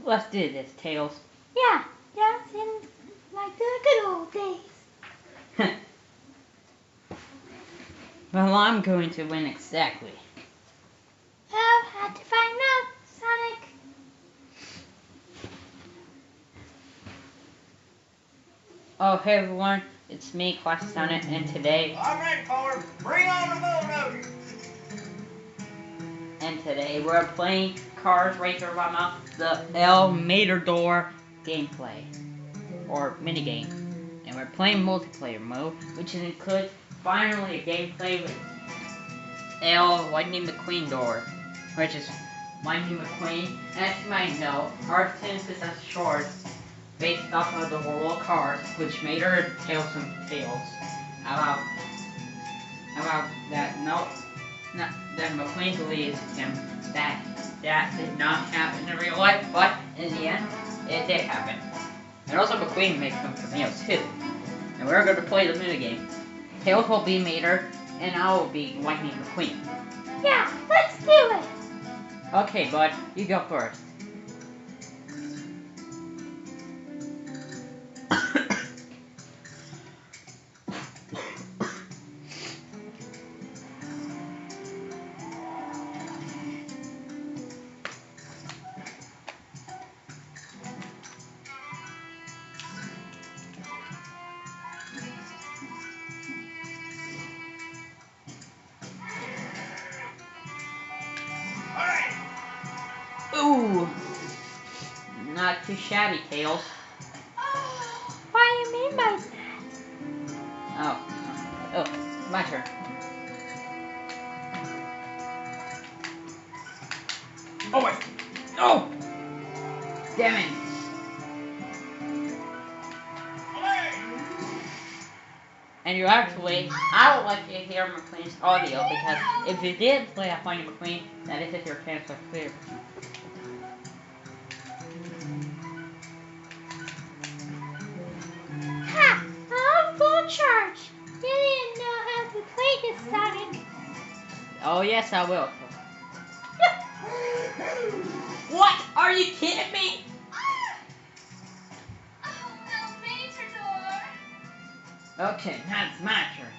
Let's do this, Tails. Yeah, just in like the good old days. Well, I'm going to win exactly. I'll have to find out, Sonic. Oh, hey everyone, it's me, Classic Sonic, and today... Alright, Power, bring on the motor! And today we're playing Cars Racer Rama, the Materdor gameplay, or minigame. And we're playing multiplayer mode, which includes finally a gameplay with Lightning McQueen door, which is Lightning McQueen. As you might know, our synthesis is short, based off of the world cars, which made her tails and tails. About that, no, that McQueen believes him that did not happen in real life, but in the end, it did happen. And also McQueen makes some cameos too. And we're going to play the minigame. Tails will be Mater, and I will be Lightning McQueen. Yeah, let's do it. Okay, bud, you go first. Ooh, not too shabby, Tails. What do you mean by that? Oh, my turn. Oh wait, no! Damn it! And you actually, I would like to hear McQueen's audio because if you did play a Lightning McQueen, then this is your chance to clear. Ha! I'm full charge. You didn't know how to play this, Sonic. Oh yes, I will. What? Are you kidding me? Oh no, Materdor! Okay, now it's my turn.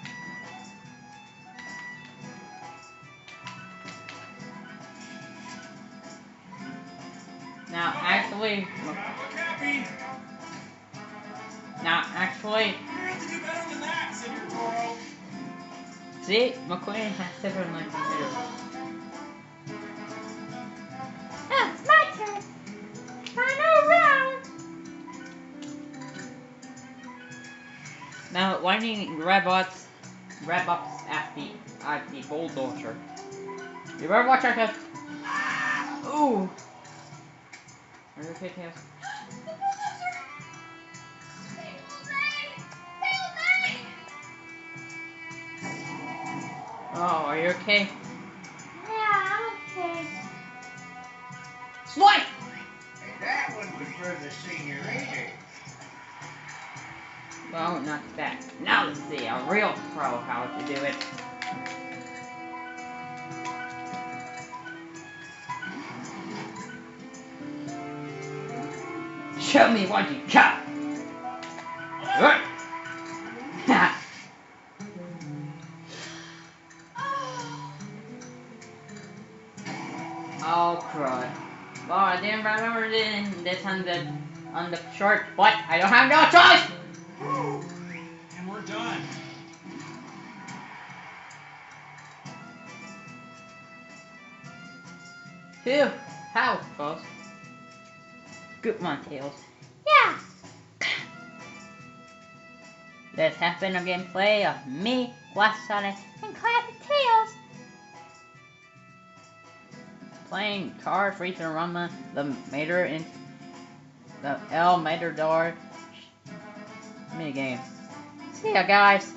Now actually, see, McQueen has different like computers. Oh, it's my turn. Final round. Now, Lightning robots at the bulldozer. You better watch out, guys. Ooh. Are you okay, Tails? Oh, are you okay? Yeah, I'm okay. Swipe! And that one was for the senior. Well, not that. Now let's see a real pro how to do it. Show me what you got. Oh crud. Well, I didn't remember this on the short, but I don't have no choice! And we're done. Phew, how close. Good one, Tails. Yeah. Let's have been a gameplay of me, Sonic, And Classic Tails. playing Cars Racer Rama, the Materdor minigame. See ya, guys.